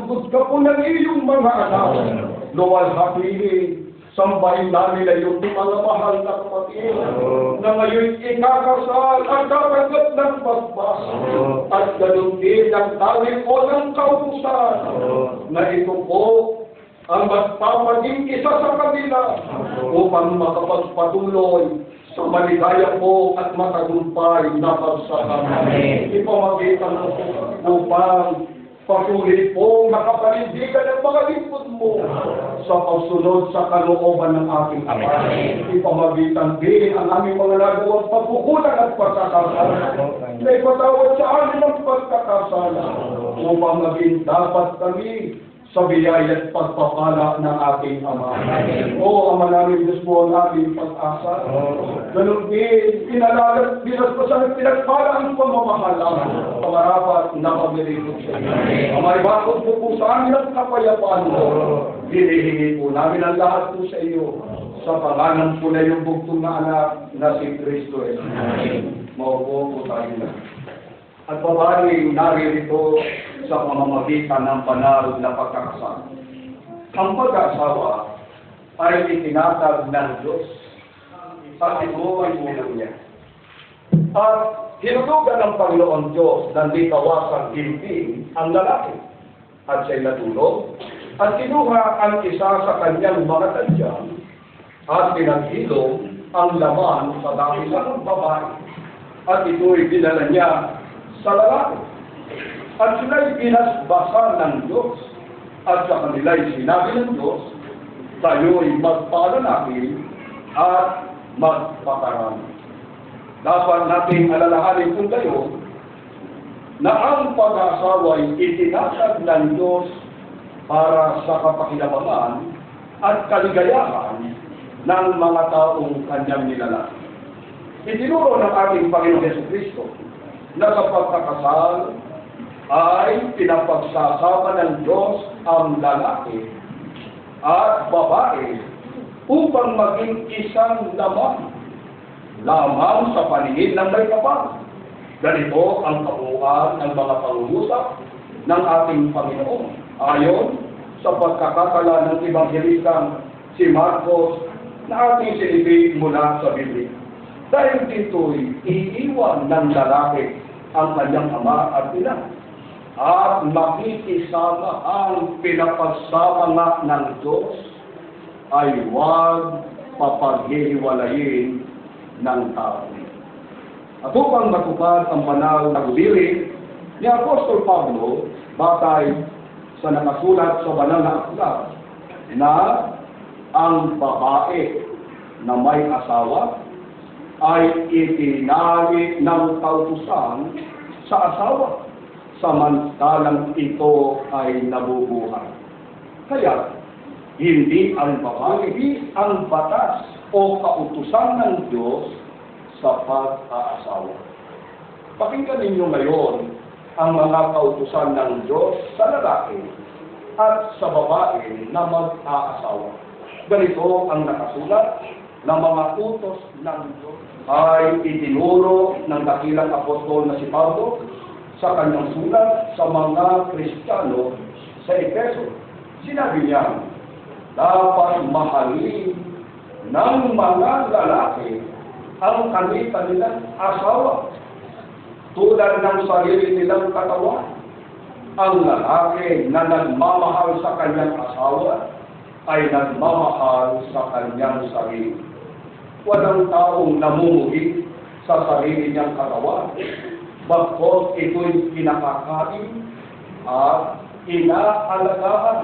lugod ka po ng iyong mga anak. Luwalhatihin, sambahin namin na iyong mga mahal na kapatid na ngayon ikakasal at kapagat ng basbas at ganun din ang tawid o ng kautusan na ito po ang magpapaging isa sa kanila upang makapagpatuloy sa maligaya po at matagumpay na pagsasama. Ipamagitan mo upang patuloy po nakapanindigan ng mga lingkod mo sa pagsunod sa kalooban ng ating Ama. Ipamagitan din ang aming mga nagawang pagkukulang at pagkakasala na ipatawad sa amin ang pagkakasala upang maging dapat kami sa biyaya at pagpapala ng ating Ama. O Ama namin, Diyos mo ang aming pag-asa. Ganun din, pinalalat, binaspasan at pinagpala ang pamamahala, pangarapat na pagdilipot sa iyo. Amay bakod po po sa amin ang kapayapaan mo. Hinihingi po namin ang lahat po sa iyo. Sa pangalan po na yung bugtong na anak na si Kristo. Maupo po tayo na. At pabaling naririto sa pamamagitan ng banal na pagkakasal. Ang pag-asawa ay itinatag ng Diyos at ito ay unang niya. At hinutugan ng Panginoon Diyos na di kawasang ginting ang lalaki at siya'y natulog at kinuha ang isa sa kanyang mga tadyang at pinaghilom ang laman sa dakilang babae at ito'y dinala niya sa lalaki. At sila'y binasbasan ng Diyos. At sa kanila'y sinabi ng Diyos, tayo'y magpalalaki at magpakarami. Dapat nating alalahanin kung kayo na ang pag-asawa'y itinatag ng Diyos para sa kapakinabangan at kaligayahan ng mga taong kanyang nilalang. Itinuro ng ating Panginoon Jesucristo na sa pagkakasal ay pinapagsasama ng Diyos ang lalaki at babae upang maging isang lamang sa paningin ng may kapal. Ganito ang kabuuan ng mga pangungusap ng ating Panginoon ayon sa pagkakatala ng Ebanghelistang si Marcos na ating sinibig mula sa Biblia. Dahil dito'y iiwan ng lalaki ang kanyang ama at ina at makikisama ang pinapagsama nga ng Diyos ay huwag papaghihiwalayin ng tao. At upang matupad ang banal na lirik ni Apostol Pablo batay sa nakasulat sa banal na aklat na ang babae na may asawa ay itinari ng kautusan sa asawa samantalang ito ay nabubuhay. Kaya, hindi ang babae, ang batas o kautusan ng Diyos sa pag-aasawa. Pakinggan ninyo ngayon ang mga kautusan ng Diyos sa lalaki at sa babae na mag-aasawa. Ganito ang nakasulat ng mga utos ng Diyos ay itinuro ng dakilang apostol na si Pablo sa kanyang sulat sa mga Kristiyano sa Efeso. Sinabi niya, dapat mahalin ng mga lalaki ang kanilang asawa tulad ng sarili nilang katawan. Ang lalaki na nagmamahal sa kanyang asawa ay nagmamahal sa kanyang sarili. Walang taong namumuhi sa sarili niyang katawan, bakit ito'y kinakakain at inaalagaan.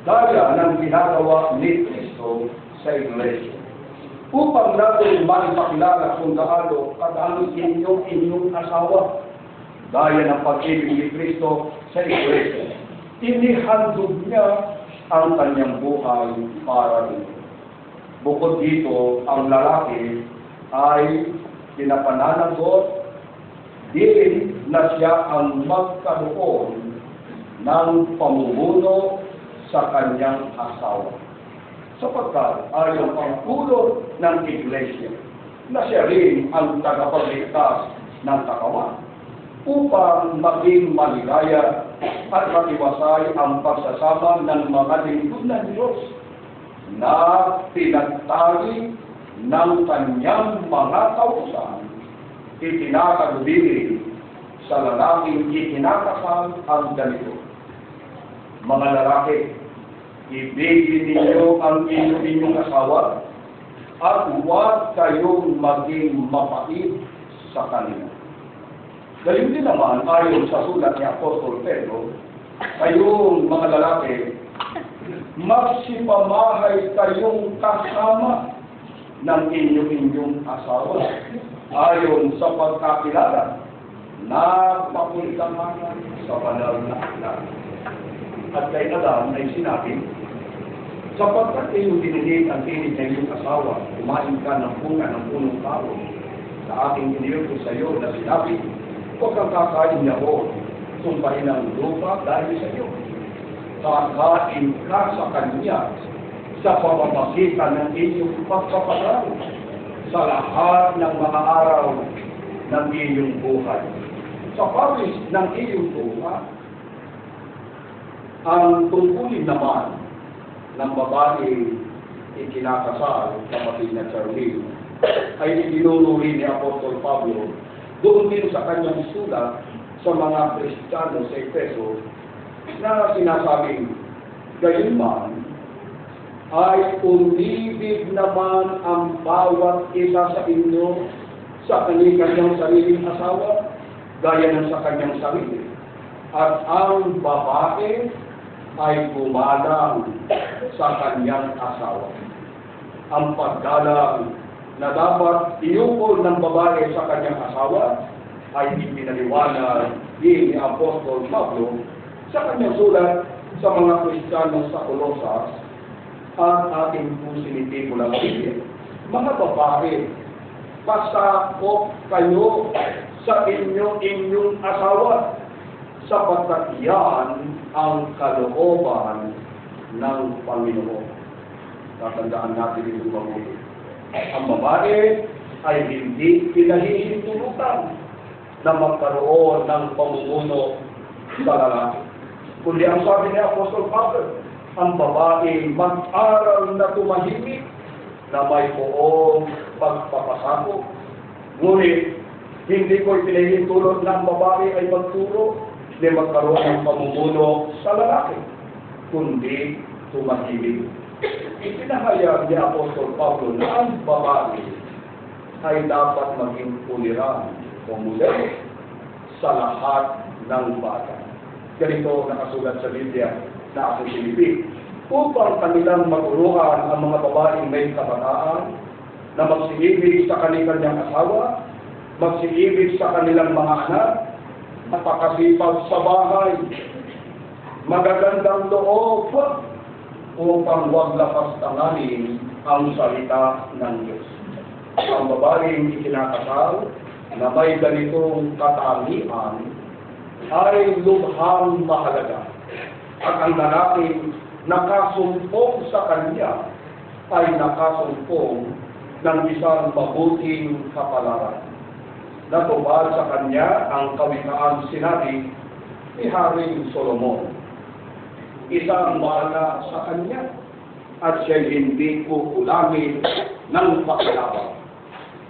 Gaya ng ginagawa ni Kristo sa Iglesia. Upang natin maipakilala kung gaano kadami inyong asawa, gaya ng pag-ibig ni Kristo sa Iglesia. Inihandog niya ang kanyang buhay para rin. Bukod dito, ang lalaki ay pinapananagot din na siya ang magkaroon ng pamumuno sa kanyang asawa. Sapagkat ayon ang ulo ng Iglesia na siya rin ang tagapagligtas ng katawan upang maging maligaya at matiwasay ang pagsasama ng mga lingkod ng Diyos na pinagtali ng kanyang mga kautusan, itinakagubili sa lalaking itinakasal ang ganito. Mga lalaki, ibigin ninyo ang inyong asawa at huwag kayong maging mapait sa kanila. Gayon din naman, ayon sa sulat ni Apostol Pedro, kayong mga lalaki, magsipamahay kayong kasama ng inyong asawa ayon sa pagkakilala na pakulitangan sa banal na aklat. At kay Adam ay sinabi, sapagkat iyong dinilig ang tinig ng iyong asawa, kumain ka ng bunga ng punong kahoy sa aking iniyog ko sa iyo na sinabi, huwag kang kakain niya ko, sumpahin ang lupa dahil sa iyo. Kakain ka sa kanya sa pamamagitan ng inyong pagpapagal sa lahat ng mga araw ng iyong buhay. Sa pawis ng iyong buhay, ang tungkulin naman ng babae ikinakasal, kapatid na Charlene, ay itinunuri ni Apostol Pablo doon din sa kanyang sulat sa mga Kristiyano sa Efeso na sinasabing, gayon man, ay umibig naman ang bawat isa sa inyo sa kanyang sariling asawa, gaya ng sa kanyang sarili. At ang babae ay gumalang sa kanyang asawa. Ang paggalang na dapat iukol ng babae sa kanyang asawa ay ipinaliwanag din ni Apostol Pablo sa kanyang sulat sa mga Kristiyano sa Colosas at ating pusilitipulang Biblia. Mga babae, pasakop kayo sa inyong asawa sapagkat yan ang kalooban ng Panginoon. Tatandaan natin ito mabuti. Ang babae ay hindi pinahihintulutan na magkaroon ng pamumuno sa lalaki. Kundi ang sabi ni Apostol Pablo, ang babae mag-aral na tumahimik na may buong pagpapasakop. Ngunit, hindi ko pinahihintulot ng babae ay magturo na magkaroon ng pamumuno sa lalaki, kundi tumahimik. Ipinahayag ni Apostol Pablo na ang babae ay dapat maging uliran o modelo sa lahat ng bagay. Ganito nakasulat sa Biblia na aking sinipin, upang kanilang maturuan ang mga babaeng may kabataan na magsiibig sa kanilang asawa, magsiibig sa kanilang mga anak, napakasipag sa bahay, magagandang loob, upang huwag lapas-tanganin ang salita ng Diyos. Ang babaeng ikinakasal na may ganitong katangian ay lubhang mahalaga. At ang lalaking nakasumpong sa kanya ay nakasumpong ng isang mabuting kapalaran. Natupad sa kanya ang kawikaan sinabi ni Haring Solomon. Isang maala sa kanya at siya hindi kukulangin ng pakilabang.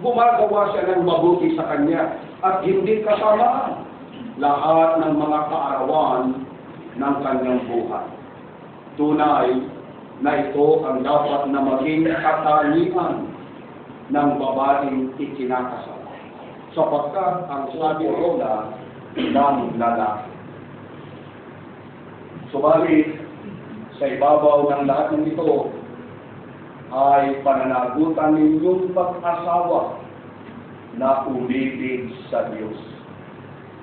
Gumagawa siya ng mabuti sa kanya at hindi kasama lahat ng mga kaarawan ng kanyang buhay. Tunay na ito ang dapat na maging katangian ng babaeng ikinakasal. Sapagkat ang sabi rola ng lalaki. Subalit, sa ibabaw ng lahat ng ito, ay pananagutan ninyong pag-asawa na umibig sa Diyos.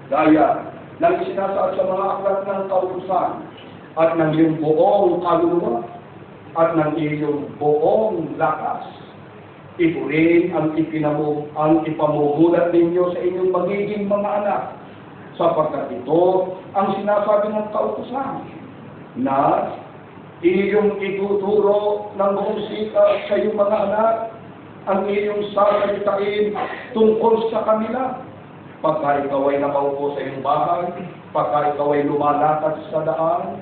Gaya ng sinasaad sa mga aklat ng kautusan at ng iyong buong kaluluwa at ng iyong buong lakas. Ito rin ang ipamumulat ninyo sa inyong magiging mga anak, sapagkat ito ang sinasabi ng kautusan na iyong ituturo ng buong sika sa iyong mga anak, ang iyong sasalitain tungkol sa kanila. Pagka ikaw ay nakaupo sa iyong bahay, pagka ikaw ay lumalakad sa daan,